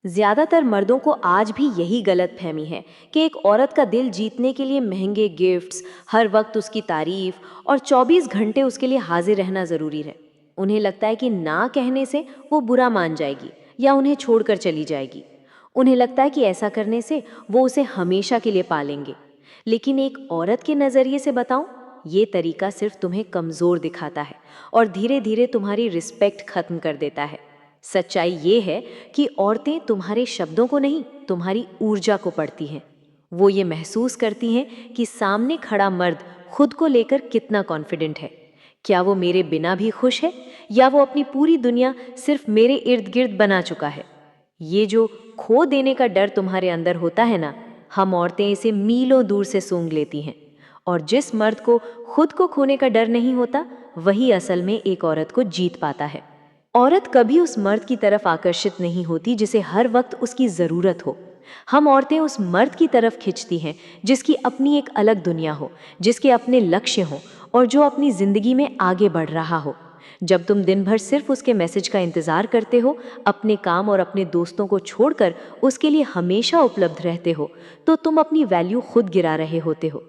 ज्यादातर मर्दों को आज भी यही गलतफहमी है कि एक औरत का दिल जीतने के लिए महंगे गिफ्ट्स, हर वक्त उसकी तारीफ और 24 घंटे उसके लिए हाजिर रहना जरूरी है। उन्हें लगता है कि ना कहने से वो बुरा मान जाएगी या उन्हें छोड़कर चली जाएगी। उन्हें लगता है कि ऐसा करने से वो उसे हमेशा के लिए पालेंगे। लेकिन एक औरत के नज़रिए से बताऊं, ये तरीका सिर्फ तुम्हें कमज़ोर दिखाता है और धीरे धीरे तुम्हारी रिस्पेक्ट खत्म कर देता है। सच्चाई ये है कि औरतें तुम्हारे शब्दों को नहीं, तुम्हारी ऊर्जा को पढ़ती हैं। वो ये महसूस करती हैं कि सामने खड़ा मर्द खुद को लेकर कितना कॉन्फिडेंट है। क्या वो मेरे बिना भी खुश है या वो अपनी पूरी दुनिया सिर्फ मेरे इर्द गिर्द बना चुका है। ये जो खो देने का डर तुम्हारे अंदर होता है ना, हम औरतें इसे मीलों दूर से सूंघ लेती हैं। और जिस मर्द को खुद को खोने का डर नहीं होता, वही असल में एक औरत को जीत पाता है। औरत कभी उस मर्द की तरफ आकर्षित नहीं होती जिसे हर वक्त उसकी ज़रूरत हो। हम औरतें उस मर्द की तरफ खिंचती हैं जिसकी अपनी एक अलग दुनिया हो, जिसके अपने लक्ष्य हों और जो अपनी ज़िंदगी में आगे बढ़ रहा हो। जब तुम दिन भर सिर्फ उसके मैसेज का इंतज़ार करते हो, अपने काम और अपने दोस्तों को छोड़कर उसके लिए हमेशा उपलब्ध रहते हो, तो तुम अपनी वैल्यू खुद गिरा रहे होते हो।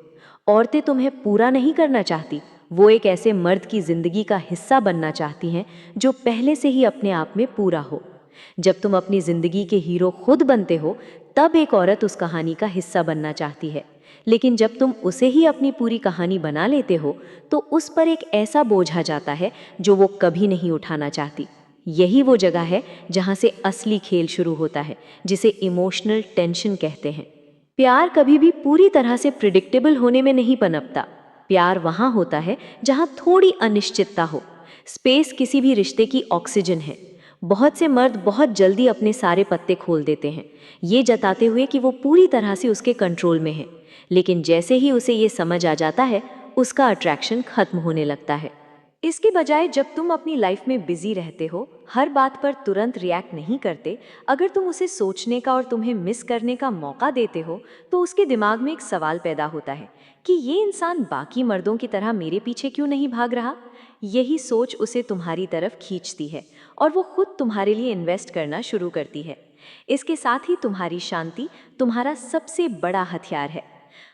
औरतें तुम्हें पूरा नहीं करना चाहती, वो एक ऐसे मर्द की जिंदगी का हिस्सा बनना चाहती हैं जो पहले से ही अपने आप में पूरा हो। जब तुम अपनी जिंदगी के हीरो खुद बनते हो, तब एक औरत उस कहानी का हिस्सा बनना चाहती है। लेकिन जब तुम उसे ही अपनी पूरी कहानी बना लेते हो, तो उस पर एक ऐसा बोझ आ जाता है जो वो कभी नहीं उठाना चाहती। यही वो जगह है जहाँ से असली खेल शुरू होता है, जिसे इमोशनल टेंशन कहते हैं। प्यार कभी भी पूरी तरह से प्रिडिक्टेबल होने में नहीं पनपता। प्यार वहाँ होता है जहाँ थोड़ी अनिश्चितता हो। स्पेस किसी भी रिश्ते की ऑक्सीजन है। बहुत से मर्द बहुत जल्दी अपने सारे पत्ते खोल देते हैं, ये जताते हुए कि वो पूरी तरह से उसके कंट्रोल में है। लेकिन जैसे ही उसे ये समझ आ जाता है, उसका अट्रैक्शन खत्म होने लगता है। इसके बजाय जब तुम अपनी लाइफ में बिजी रहते हो, हर बात पर तुरंत रिएक्ट नहीं करते, अगर तुम उसे सोचने का और तुम्हें मिस करने का मौका देते हो, तो उसके दिमाग में एक सवाल पैदा होता है कि ये इंसान बाकी मर्दों की तरह मेरे पीछे क्यों नहीं भाग रहा। यही सोच उसे तुम्हारी तरफ खींचती है और वो खुद तुम्हारे लिए इन्वेस्ट करना शुरू करती है। इसके साथ ही तुम्हारी शांति तुम्हारा सबसे बड़ा हथियार है।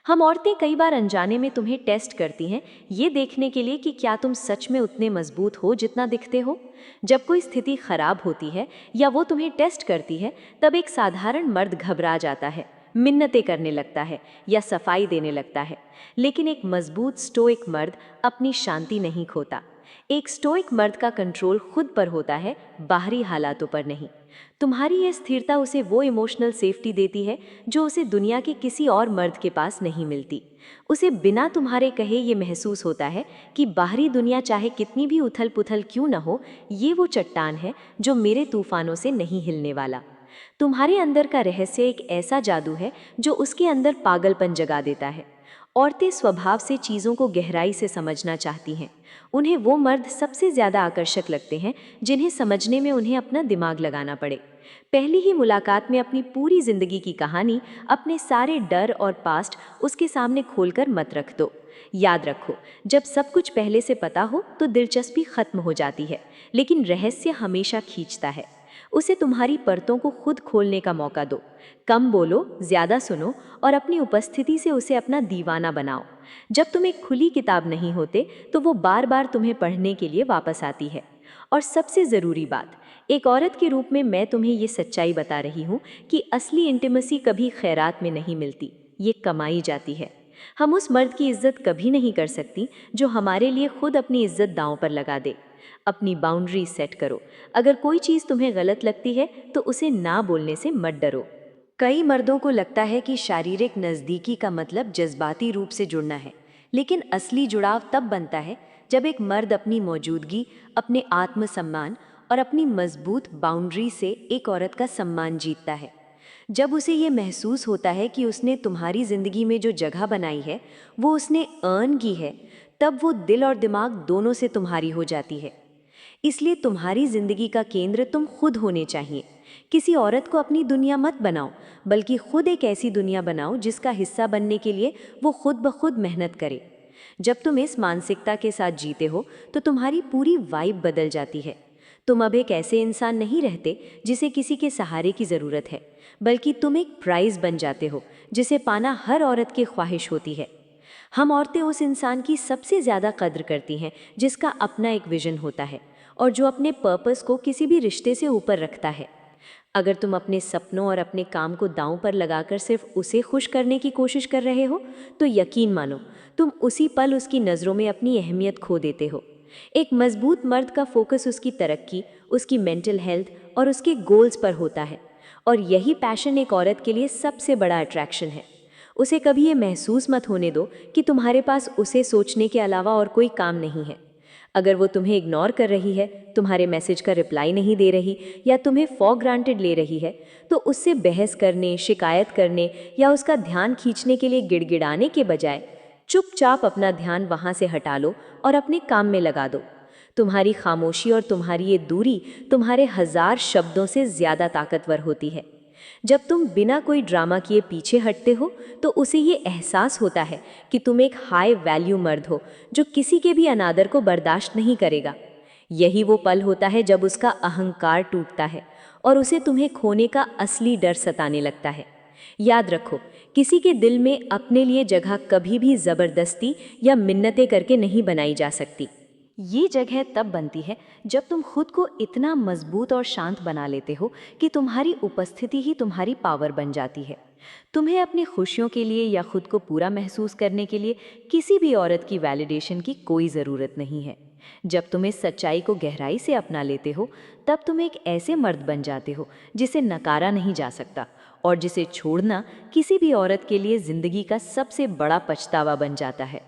हम औरतें कई बार अनजाने में तुम्हें टेस्ट करती हैं, ये देखने के लिए कि क्या तुम सच में उतने मजबूत हो जितना दिखते हो। जब कोई स्थिति खराब होती है या वो तुम्हें टेस्ट करती है, तब एक साधारण मर्द घबरा जाता है, मिन्नतें करने लगता है या सफाई देने लगता है। लेकिन एक मजबूत स्टोइक मर्द अपनी शांति नहीं खोता। एक स्टोइक मर्द का कंट्रोल खुद पर होता है, बाहरी हालातों पर नहीं। तुम्हारी यह स्थिरता उसे वो इमोशनल सेफ्टी देती है जो उसे दुनिया के किसी और मर्द के पास नहीं मिलती। उसे बिना तुम्हारे कहे ये महसूस होता है कि बाहरी दुनिया चाहे कितनी भी उथल पुथल क्यों न हो, ये वो चट्टान है जो मेरे तूफानों से नहीं हिलने वाला। तुम्हारे अंदर का रहस्य एक ऐसा जादू है जो उसके अंदर पागलपन जगा देता है। औरतें स्वभाव से चीज़ों को गहराई से समझना चाहती हैं। उन्हें वो मर्द सबसे ज़्यादा आकर्षक लगते हैं जिन्हें समझने में उन्हें अपना दिमाग लगाना पड़े। पहली ही मुलाकात में अपनी पूरी ज़िंदगी की कहानी, अपने सारे डर और पास्ट उसके सामने खोलकर मत रख दो। याद रखो, जब सब कुछ पहले से पता हो तो दिलचस्पी खत्म हो जाती है, लेकिन रहस्य हमेशा खींचता है। उसे तुम्हारी परतों को खुद खोलने का मौका दो। कम बोलो, ज़्यादा सुनो और अपनी उपस्थिति से उसे अपना दीवाना बनाओ। जब तुम एक खुली किताब नहीं होते, तो वो बार बार तुम्हें पढ़ने के लिए वापस आती है। और सबसे ज़रूरी बात, एक औरत के रूप में मैं तुम्हें ये सच्चाई बता रही हूँ कि असली इंटीमेसी कभी खैरात में नहीं मिलती, ये कमाई जाती है। हम उस मर्द की इज्जत कभी नहीं कर सकती जो हमारे लिए खुद अपनी इज्जत दांव पर लगा दे। अपनी बाउंड्री सेट करो। अगर कोई चीज़ तुम्हें गलत लगती है, तो उसे ना बोलने से मत डरो। कई मर्दों को लगता है कि शारीरिक नज़दीकी का मतलब जज्बाती रूप से जुड़ना है, लेकिन असली जुड़ाव तब बनता है जब एक मर्द अपनी मौजूदगी, अपने आत्मसम्मान और अपनी मजबूत बाउंड्री से एक औरत का सम्मान जीतता है। जब उसे ये महसूस होता है कि उसने तुम्हारी ज़िंदगी में जो जगह बनाई है वो उसने अर्न की है, तब वो दिल और दिमाग दोनों से तुम्हारी हो जाती है। इसलिए तुम्हारी जिंदगी का केंद्र तुम खुद होने चाहिए। किसी औरत को अपनी दुनिया मत बनाओ, बल्कि खुद एक ऐसी दुनिया बनाओ जिसका हिस्सा बनने के लिए वो खुद ब खुद मेहनत करे। जब तुम इस मानसिकता के साथ जीते हो, तो तुम्हारी पूरी वाइब बदल जाती है। तुम अब एक ऐसे इंसान नहीं रहते जिसे किसी के सहारे की ज़रूरत है, बल्कि तुम एक प्राइज़ बन जाते हो जिसे पाना हर औरत की ख्वाहिश होती है। हम औरतें उस इंसान की सबसे ज़्यादा कद्र करती हैं जिसका अपना एक विजन होता है और जो अपने पर्पस को किसी भी रिश्ते से ऊपर रखता है। अगर तुम अपने सपनों और अपने काम को दांव पर लगाकर सिर्फ उसे खुश करने की कोशिश कर रहे हो, तो यकीन मानो तुम उसी पल उसकी नज़रों में अपनी अहमियत खो देते हो। एक मजबूत मर्द का फोकस उसकी तरक्की, उसकी मेंटल हेल्थ और उसके गोल्स पर होता है, और यही पैशन एक औरत के लिए सबसे बड़ा अट्रैक्शन है। उसे कभी ये महसूस मत होने दो कि तुम्हारे पास उसे सोचने के अलावा और कोई काम नहीं है। अगर वो तुम्हें इग्नोर कर रही है, तुम्हारे मैसेज का रिप्लाई नहीं दे रही या तुम्हें फॉर ग्रांटेड ले रही है, तो उससे बहस करने, शिकायत करने या उसका ध्यान खींचने के लिए गिड़गिड़ाने के बजाय चुपचाप अपना ध्यान वहाँ से हटा लो और अपने काम में लगा दो। तुम्हारी खामोशी और तुम्हारी ये दूरी तुम्हारे 1000 शब्दों से ज़्यादा ताकतवर होती है। जब तुम बिना कोई ड्रामा किए पीछे हटते हो, तो उसे ये एहसास होता है कि तुम एक हाई वैल्यू मर्द हो जो किसी के भी अनादर को बर्दाश्त नहीं करेगा। यही वो पल होता है जब उसका अहंकार टूटता है और उसे तुम्हें खोने का असली डर सताने लगता है। याद रखो, किसी के दिल में अपने लिए जगह कभी भी ज़बरदस्ती या मिन्नतें करके नहीं बनाई जा सकती। ये जगह तब बनती है जब तुम खुद को इतना मजबूत और शांत बना लेते हो कि तुम्हारी उपस्थिति ही तुम्हारी पावर बन जाती है। तुम्हें अपनी खुशियों के लिए या खुद को पूरा महसूस करने के लिए किसी भी औरत की वैलिडेशन की कोई ज़रूरत नहीं है। जब तुम इस सच्चाई को गहराई से अपना लेते हो, तब तुम एक ऐसे मर्द बन जाते हो जिसे नकारा नहीं जा सकता और जिसे छोड़ना किसी भी औरत के लिए ज़िंदगी का सबसे बड़ा पछतावा बन जाता है।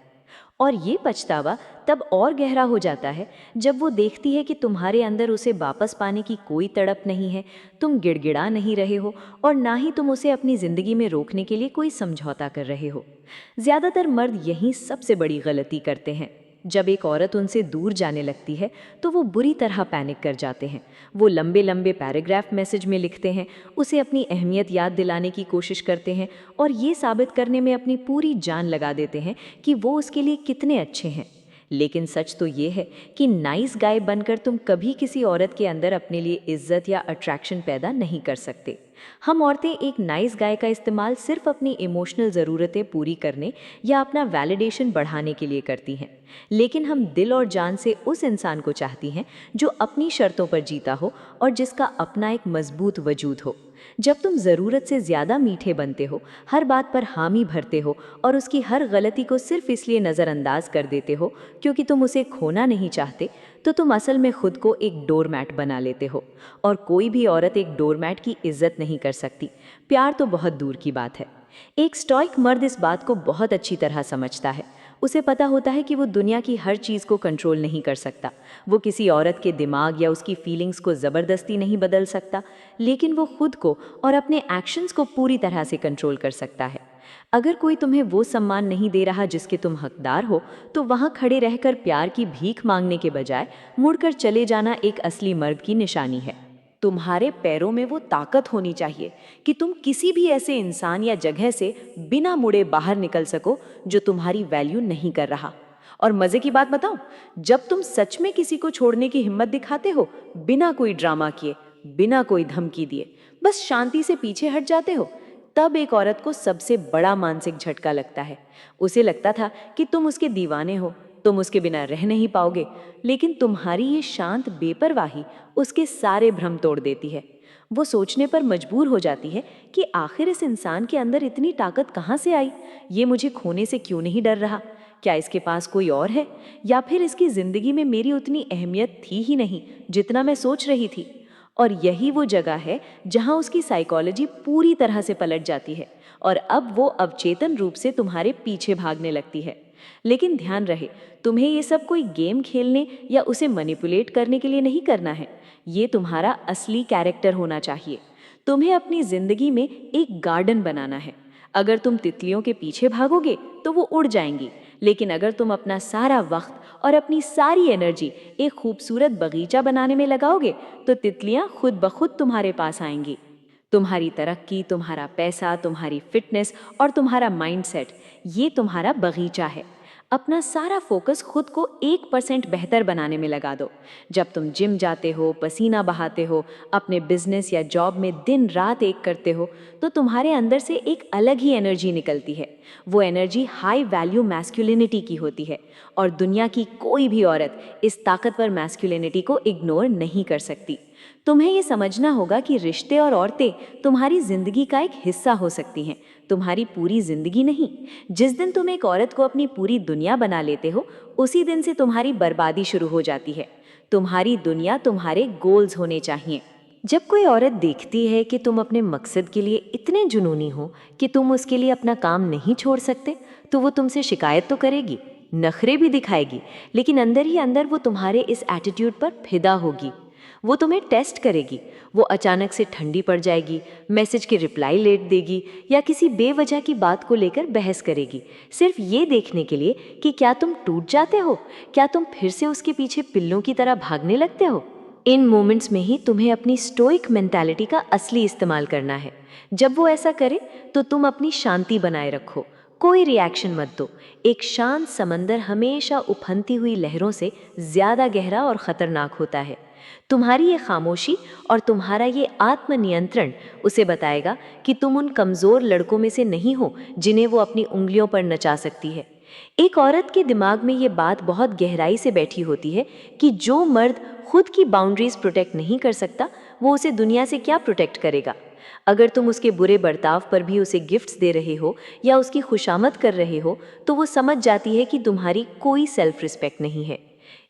और ये पछतावा तब और गहरा हो जाता है जब वो देखती है कि तुम्हारे अंदर उसे वापस पाने की कोई तड़प नहीं है, तुम गिड़गिड़ा नहीं रहे हो और ना ही तुम उसे अपनी ज़िंदगी में रोकने के लिए कोई समझौता कर रहे हो। ज़्यादातर मर्द यही सबसे बड़ी गलती करते हैं। जब एक औरत उनसे दूर जाने लगती है तो वो बुरी तरह पैनिक कर जाते हैं। वो लंबे लंबे पैराग्राफ मैसेज में लिखते हैं, उसे अपनी अहमियत याद दिलाने की कोशिश करते हैं और ये साबित करने में अपनी पूरी जान लगा देते हैं कि वो उसके लिए कितने अच्छे हैं। लेकिन सच तो ये है कि नाइस गाय बनकर तुम कभी किसी औरत के अंदर अपने लिए इज्जत या अट्रैक्शन पैदा नहीं कर सकते। हम औरतें एक नाइस गाय का इस्तेमाल सिर्फ अपनी इमोशनल ज़रूरतें पूरी करने या अपना वैलिडेशन बढ़ाने के लिए करती हैं, लेकिन हम दिल और जान से उस इंसान को चाहती हैं जो अपनी शर्तों पर जीता हो और जिसका अपना एक मजबूत वजूद हो। जब तुम ज़रूरत से ज़्यादा मीठे बनते हो, हर बात पर हामी भरते हो और उसकी हर गलती को सिर्फ इसलिए नज़रअंदाज कर देते हो क्योंकि तुम उसे खोना नहीं चाहते, तो तुम असल में खुद को एक डोरमैट बना लेते हो। और कोई भी औरत एक डोरमैट की इज्जत नहीं कर सकती, प्यार तो बहुत दूर की बात है। एक स्टॉइक मर्द इस बात को बहुत अच्छी तरह समझता है। उसे पता होता है कि वो दुनिया की हर चीज़ को कंट्रोल नहीं कर सकता। वो किसी औरत के दिमाग या उसकी फीलिंग्स को ज़बरदस्ती नहीं बदल सकता, लेकिन वो खुद को और अपने एक्शंस को पूरी तरह से कंट्रोल कर सकता है। अगर कोई तुम्हें वो सम्मान नहीं दे रहा जिसके तुम हकदार हो, तो वहाँ खड़े रहकर प्यार की भीख मांगने के बजाय मुड़कर चले जाना एक असली मर्द की निशानी है। तुम्हारे पैरों में वो ताकत होनी चाहिए कि तुम किसी भी ऐसे इंसान या जगह से बिना मुड़े बाहर निकल सको जो तुम्हारी वैल्यू नहीं कर रहा। और मजे की बात बताऊं, जब तुम सच में किसी को छोड़ने की हिम्मत दिखाते हो, बिना कोई ड्रामा किए, बिना कोई धमकी दिए, बस शांति से पीछे हट जाते हो, तब एक औरत को सबसे बड़ा मानसिक झटका लगता है। उसे लगता था कि तुम उसके दीवाने हो, तुम उसके बिना रह नहीं पाओगे, लेकिन तुम्हारी ये शांत बेपरवाही उसके सारे भ्रम तोड़ देती है। वो सोचने पर मजबूर हो जाती है कि आखिर इस इंसान के अंदर इतनी ताकत कहाँ से आई? ये मुझे खोने से क्यों नहीं डर रहा? क्या इसके पास कोई और है, या फिर इसकी जिंदगी में मेरी उतनी अहमियत थी ही नहीं जितना मैं सोच रही थी? और यही वो जगह है जहाँ उसकी साइकोलॉजी पूरी तरह से पलट जाती है और अब वो अवचेतन रूप से तुम्हारे पीछे भागने लगती है। लेकिन ध्यान रहे, तुम्हें ये सब कोई गेम खेलने या उसे मैनिपुलेट करने के लिए नहीं करना है। ये तुम्हारा असली कैरेक्टर होना चाहिए। तुम्हें अपनी जिंदगी में एक गार्डन बनाना है। अगर तुम तितलियों के पीछे भागोगे तो वो उड़ जाएंगी, लेकिन अगर तुम अपना सारा वक्त और अपनी सारी एनर्जी एक खूबसूरत बगीचा बनाने में लगाओगे तो तितलियां खुद ब खुद तुम्हारे पास आएंगी। तुम्हारी तरक्की, तुम्हारा पैसा, तुम्हारी फिटनेस और तुम्हारा माइंडसेट, ये तुम्हारा बगीचा है। अपना सारा फोकस खुद को 1% बेहतर बनाने में लगा दो। जब तुम जिम जाते हो, पसीना बहाते हो, अपने बिजनेस या जॉब में दिन रात एक करते हो, तो तुम्हारे अंदर से एक अलग ही एनर्जी निकलती है। वो एनर्जी हाई वैल्यू मैस्कुलिनिटी की होती है और दुनिया की कोई भी औरत इस ताकतवर मैस्कुलिनिटी को इग्नोर नहीं कर सकती। तुम्हें ये समझना होगा कि रिश्ते और औरतें तुम्हारी जिंदगी का एक हिस्सा हो सकती हैं, तुम्हारी पूरी जिंदगी नहीं। जिस दिन तुम एक औरत को अपनी पूरी दुनिया बना लेते हो, उसी दिन से तुम्हारी बर्बादी शुरू हो जाती है। तुम्हारी दुनिया तुम्हारे गोल्स होने चाहिए। जब कोई औरत देखती है कि तुम अपने मकसद के लिए इतने जुनूनी हो कि तुम उसके लिए अपना काम नहीं छोड़ सकते, तो वो तुमसे शिकायत तो करेगी, नखरे भी दिखाएगी, लेकिन अंदर ही अंदर वो तुम्हारे इस एटीट्यूड पर फिदा होगी। वो तुम्हें टेस्ट करेगी। वो अचानक से ठंडी पड़ जाएगी, मैसेज की रिप्लाई लेट देगी या किसी बेवजह की बात को लेकर बहस करेगी, सिर्फ ये देखने के लिए कि क्या तुम टूट जाते हो, क्या तुम फिर से उसके पीछे पिल्लों की तरह भागने लगते हो। इन मोमेंट्स में ही तुम्हें अपनी स्टोइक मेंटालिटी का असली इस्तेमाल करना है। जब वो ऐसा करे तो तुम अपनी शांति बनाए रखो, कोई रिएक्शन मत दो। एक शांत समंदर हमेशा उफनती हुई लहरों से ज्यादा गहरा और खतरनाक होता है। तुम्हारी ये खामोशी और तुम्हारा ये आत्मनियंत्रण उसे बताएगा कि तुम उन कमजोर लड़कों में से नहीं हो जिन्हें वो अपनी उंगलियों पर नचा सकती है। एक औरत के दिमाग में ये बात बहुत गहराई से बैठी होती है कि जो मर्द खुद की बाउंड्रीज प्रोटेक्ट नहीं कर सकता, वो उसे दुनिया से क्या प्रोटेक्ट करेगा। अगर तुम उसके बुरे बर्ताव पर भी उसे गिफ्ट्स दे रहे हो या उसकी खुशामद कर रहे हो, तो वो समझ जाती है कि तुम्हारी कोई सेल्फ रिस्पेक्ट नहीं है।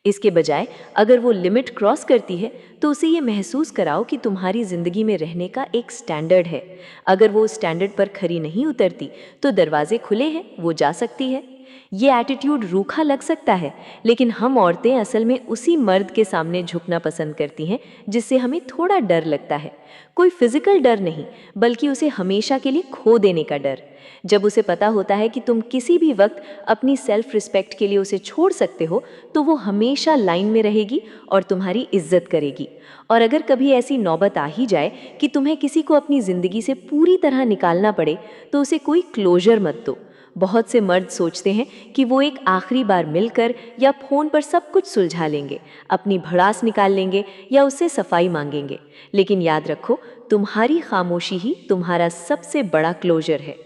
इसके बजाय अगर वो लिमिट क्रॉस करती है, तो उसे ये महसूस कराओ कि तुम्हारी जिंदगी में रहने का एक स्टैंडर्ड है। अगर वो स्टैंडर्ड पर खरी नहीं उतरती, तो दरवाजे खुले हैं, वो जा सकती है। ये एटीट्यूड रूखा लग सकता है, लेकिन हम औरतें असल में उसी मर्द के सामने झुकना पसंद करती हैं जिससे हमें थोड़ा डर लगता है। कोई फिजिकल डर नहीं, बल्कि उसे हमेशा के लिए खो देने का डर। जब उसे पता होता है कि तुम किसी भी वक्त अपनी सेल्फ रिस्पेक्ट के लिए उसे छोड़ सकते हो, तो वो हमेशा लाइन में रहेगी और तुम्हारी इज्जत करेगी। और अगर कभी ऐसी नौबत आ ही जाए कि तुम्हें किसी को अपनी जिंदगी से पूरी तरह निकालना पड़े, तो उसे कोई क्लोजर मत दो। बहुत से मर्द सोचते हैं कि वो एक आखिरी बार मिलकर या फोन पर सब कुछ सुलझा लेंगे, अपनी भड़ास निकाल लेंगे या उससे सफाई मांगेंगे। लेकिन याद रखो, तुम्हारी खामोशी ही तुम्हारा सबसे बड़ा क्लोजर है।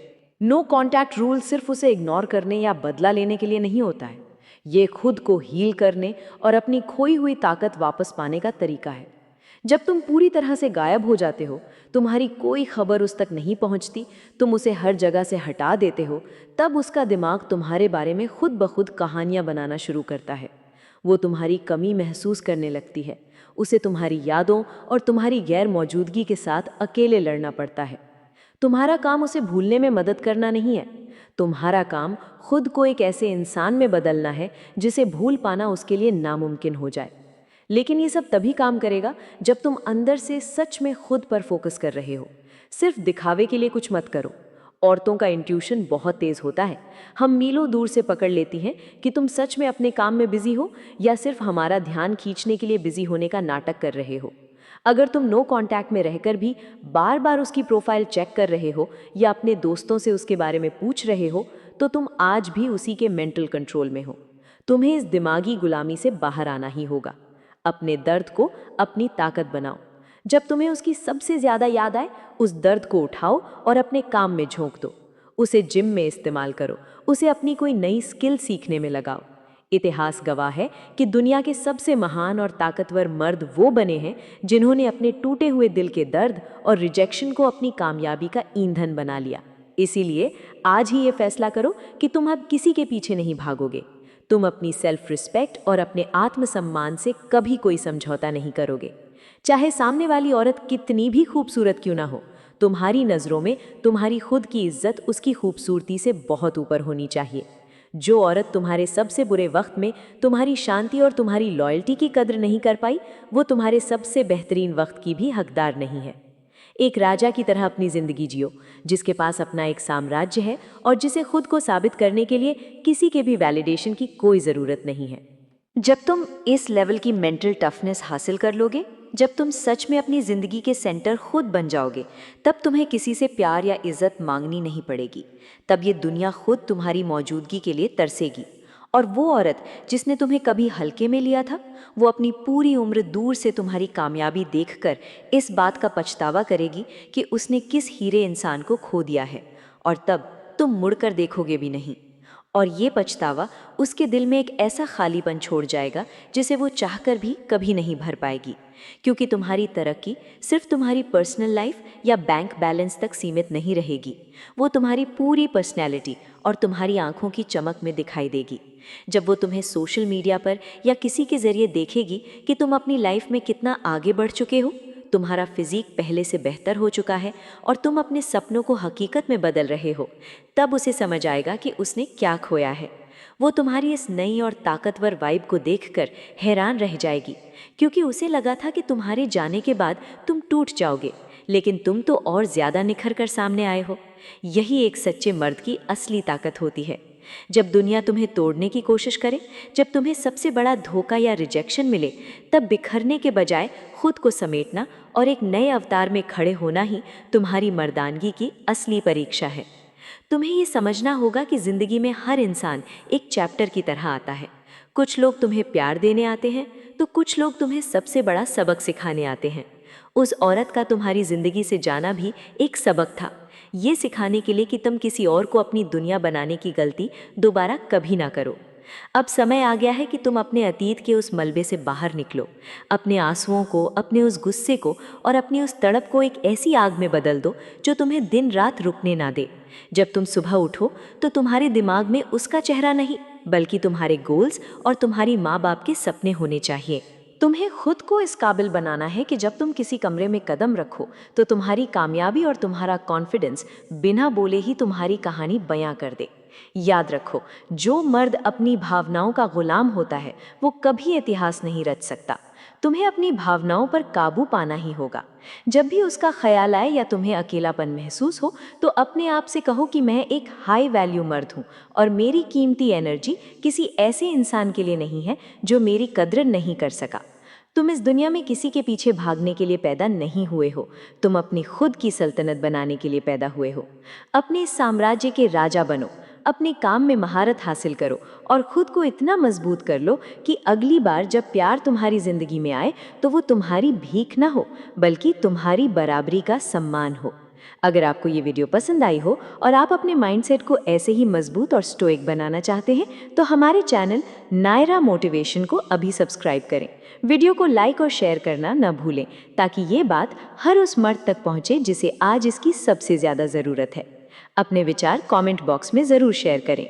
नो कॉन्टैक्ट रूल सिर्फ उसे इग्नोर करने या बदला लेने के लिए नहीं होता है। ये खुद को हील करने और अपनी खोई हुई ताकत वापस पाने का तरीका है। जब तुम पूरी तरह से गायब हो जाते हो, तुम्हारी कोई खबर उस तक नहीं पहुंचती, तुम उसे हर जगह से हटा देते हो, तब उसका दिमाग तुम्हारे बारे में खुद ब खुद कहानियां बनाना शुरू करता है। वो तुम्हारी कमी महसूस करने लगती है। उसे तुम्हारी यादों और तुम्हारी गैर मौजूदगी के साथ अकेले लड़ना पड़ता है। तुम्हारा काम उसे भूलने में मदद करना नहीं है। तुम्हारा काम खुद को एक ऐसे इंसान में बदलना है जिसे भूल पाना उसके लिए नामुमकिन हो जाए। लेकिन ये सब तभी काम करेगा जब तुम अंदर से सच में खुद पर फोकस कर रहे हो। सिर्फ दिखावे के लिए कुछ मत करो। औरतों का इंट्यूशन बहुत तेज होता है। हम मीलों दूर से पकड़ लेती हैं कि तुम सच में अपने काम में बिजी हो या सिर्फ हमारा ध्यान खींचने के लिए बिजी होने का नाटक कर रहे हो। अगर तुम नो कांटेक्ट में रहकर भी बार बार उसकी प्रोफाइल चेक कर रहे हो या अपने दोस्तों से उसके बारे में पूछ रहे हो, तो तुम आज भी उसी के मेंटल कंट्रोल में हो। तुम्हें इस दिमागी गुलामी से बाहर आना ही होगा। अपने दर्द को अपनी ताकत बनाओ। जब तुम्हें उसकी सबसे ज्यादा याद आए, उस दर्द को उठाओ और अपने काम में झोंक दो। उसे जिम में इस्तेमाल करो, उसे अपनी कोई नई स्किल सीखने में लगाओ। इतिहास गवाह है कि दुनिया के सबसे महान और ताकतवर मर्द वो बने हैं जिन्होंने अपने टूटे हुए दिल के दर्द और रिजेक्शन को अपनी कामयाबी का ईंधन बना लिया। इसीलिए आज ही ये फैसला करो कि तुम अब किसी के पीछे नहीं भागोगे। तुम अपनी सेल्फ रिस्पेक्ट और अपने आत्मसम्मान से कभी कोई समझौता नहीं करोगे। चाहे सामने वाली औरत कितनी भी खूबसूरत क्यों ना हो, तुम्हारी नज़रों में तुम्हारी खुद की इज्जत उसकी खूबसूरती से बहुत ऊपर होनी चाहिए। जो औरत तुम्हारे सबसे बुरे वक्त में तुम्हारी शांति और तुम्हारी लॉयल्टी की कद्र नहीं कर पाई, वो तुम्हारे सबसे बेहतरीन वक्त की भी हकदार नहीं है। एक राजा की तरह अपनी जिंदगी जियो, जिसके पास अपना एक साम्राज्य है और जिसे खुद को साबित करने के लिए किसी के भी वैलिडेशन की कोई ज़रूरत नहीं है। जब तुम इस लेवल की मेंटल टफनेस हासिल कर लोगे, जब तुम सच में अपनी जिंदगी के सेंटर खुद बन जाओगे, तब तुम्हें किसी से प्यार या इज्जत मांगनी नहीं पड़ेगी। तब ये दुनिया खुद तुम्हारी मौजूदगी के लिए तरसेगी। और वो औरत जिसने तुम्हें कभी हल्के में लिया था, वो अपनी पूरी उम्र दूर से तुम्हारी कामयाबी देखकर इस बात का पछतावा करेगी कि उसने किस हीरे इंसान को खो दिया है, और तब तुम मुड़कर देखोगे भी नहीं। और ये पछतावा उसके दिल में एक ऐसा खालीपन छोड़ जाएगा जिसे वो चाहकर भी कभी नहीं भर पाएगी, क्योंकि तुम्हारी तरक्की सिर्फ तुम्हारी पर्सनल लाइफ या बैंक बैलेंस तक सीमित नहीं रहेगी, वो तुम्हारी पूरी पर्सनैलिटी और तुम्हारी आंखों की चमक में दिखाई देगी। जब वो तुम्हें सोशल मीडिया पर या किसी के जरिए देखेगी कि तुम अपनी लाइफ में कितना आगे बढ़ चुके हो, तुम्हारा फिजिक पहले से बेहतर हो चुका है और तुम अपने सपनों को हकीकत में बदल रहे हो, तब उसे समझ आएगा कि उसने क्या खोया है। वो तुम्हारी इस नई और ताकतवर वाइब को देखकर हैरान रह जाएगी, क्योंकि उसे लगा था कि तुम्हारे जाने के बाद तुम टूट जाओगे, लेकिन तुम तो और ज़्यादा निखर कर सामने आए हो। यही एक सच्चे मर्द की असली ताकत होती है। जब दुनिया तुम्हें तोड़ने की कोशिश करे, जब तुम्हें सबसे बड़ा धोखा या रिजेक्शन मिले, तब बिखरने के बजाय खुद को समेटना और एक नए अवतार में खड़े होना ही तुम्हारी मर्दानगी की असली परीक्षा है। तुम्हें ये समझना होगा कि ज़िंदगी में हर इंसान एक चैप्टर की तरह आता है। कुछ लोग तुम्हें प्यार देने आते हैं, तो कुछ लोग तुम्हें सबसे बड़ा सबक सिखाने आते हैं। उस औरत का तुम्हारी ज़िंदगी से जाना भी एक सबक था, ये सिखाने के लिए कि तुम किसी और को अपनी दुनिया बनाने की गलती दोबारा कभी ना करो। अब समय आ गया है कि तुम अपने अतीत के उस मलबे से बाहर निकलो, अपने आंसुओं को, अपने उस गुस्से को और अपनी उस तड़प को एक ऐसी आग में बदल दो जो तुम्हें दिन रात रुकने ना दे। जब तुम सुबह उठो तो तुम्हारे दिमाग में उसका चेहरा नहीं, बल्कि तुम्हारे गोल्स और तुम्हारी माँ बाप के सपने होने चाहिए। तुम्हें खुद को इस काबिल बनाना है कि जब तुम किसी कमरे में कदम रखो तो तुम्हारी कामयाबी और तुम्हारा कॉन्फिडेंस बिना बोले ही तुम्हारी कहानी बयां कर दे। याद रखो, जो मर्द अपनी भावनाओं का गुलाम होता है वो कभी इतिहास नहीं रच सकता। तुम्हें अपनी भावनाओं पर काबू पाना ही होगा। जब भी उसका ख्याल आए या तुम्हें अकेलापन महसूस हो तो अपने आप से कहो कि मैं एक हाई वैल्यू मर्द हूँ और मेरी कीमती एनर्जी किसी ऐसे इंसान के लिए नहीं है जो मेरी कद्र नहीं कर सका। तुम इस दुनिया में किसी के पीछे भागने के लिए पैदा नहीं हुए हो, तुम अपनी खुद की सल्तनत बनाने के लिए पैदा हुए हो। अपने इस साम्राज्य के राजा बनो, अपने काम में महारत हासिल करो और खुद को इतना मजबूत कर लो कि अगली बार जब प्यार तुम्हारी जिंदगी में आए तो वो तुम्हारी भीख ना हो, बल्कि तुम्हारी बराबरी का सम्मान हो। अगर आपको ये वीडियो पसंद आई हो और आप अपने माइंडसेट को ऐसे ही मजबूत और स्टोइक बनाना चाहते हैं तो हमारे चैनल नायरा मोटिवेशन को अभी सब्सक्राइब करें। वीडियो को लाइक और शेयर करना न भूलें ताकि ये बात हर उस मर्द तक पहुंचे जिसे आज इसकी सबसे ज़्यादा ज़रूरत है। अपने विचार कमेंट बॉक्स में ज़रूर शेयर करें।